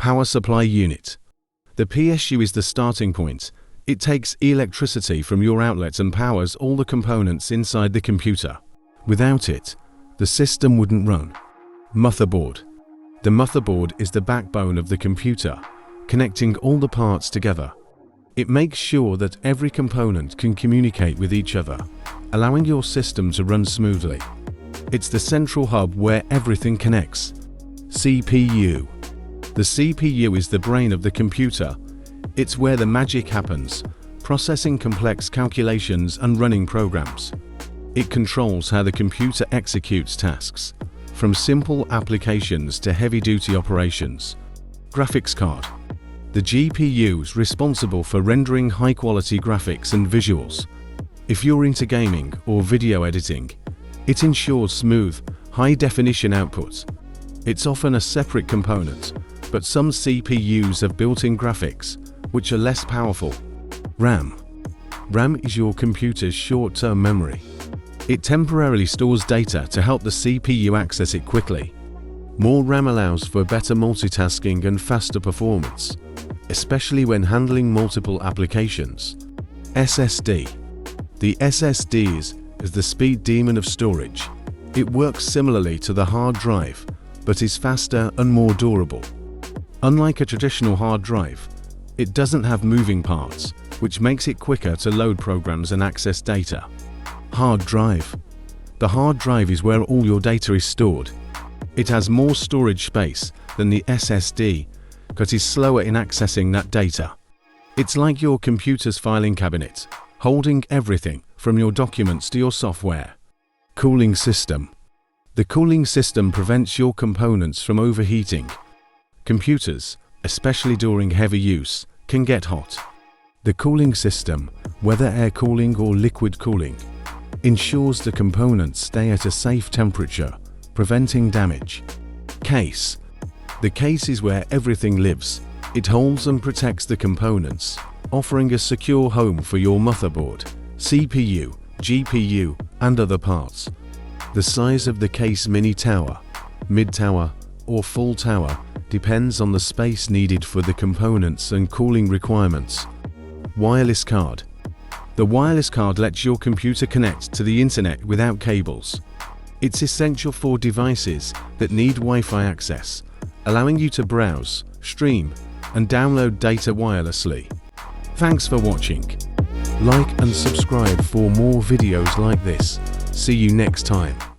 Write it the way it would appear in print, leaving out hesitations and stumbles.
Power supply unit. The PSU is the starting point. It takes electricity from your outlet and powers all the components inside the computer. Without it, the system wouldn't run. Motherboard. The motherboard is the backbone of the computer, connecting all the parts together. It makes sure that every component can communicate with each other, allowing your system to run smoothly. It's the central hub where everything connects. CPU. The CPU is the brain of the computer. It's where the magic happens, processing complex calculations and running programs. It controls how the computer executes tasks, from simple applications to heavy-duty operations. Graphics card. The GPU is responsible for rendering high-quality graphics and visuals. If you're into gaming or video editing, it ensures smooth, high-definition output. It's often a separate component, but some CPUs have built-in graphics, which are less powerful. RAM. RAM is your computer's short-term memory. It temporarily stores data to help the CPU access it quickly. More RAM allows for better multitasking and faster performance, especially when handling multiple applications. SSD. The SSD is the speed demon of storage. It works similarly to the hard drive, but is faster and more durable. Unlike a traditional hard drive, it doesn't have moving parts, which makes it quicker to load programs and access data. Hard drive. The hard drive is where all your data is stored. It has more storage space than the SSD, but is slower in accessing that data. It's like your computer's filing cabinet, holding everything from your documents to your software. Cooling system. The cooling system prevents your components from overheating. Computers, especially during heavy use, can get hot. The cooling system, whether air cooling or liquid cooling, ensures the components stay at a safe temperature, preventing damage. Case. The case is where everything lives. It holds and protects the components, offering a secure home for your motherboard, CPU, GPU, and other parts. The size of the case mini tower, mid tower, or full tower depends on the space needed for the components and cooling requirements. Wireless card. The wireless card lets your computer connect to the internet without cables. It's essential for devices that need Wi-Fi access, allowing you to browse, stream, and download data wirelessly. Thanks for watching. Like and subscribe for more videos like this. See you next time.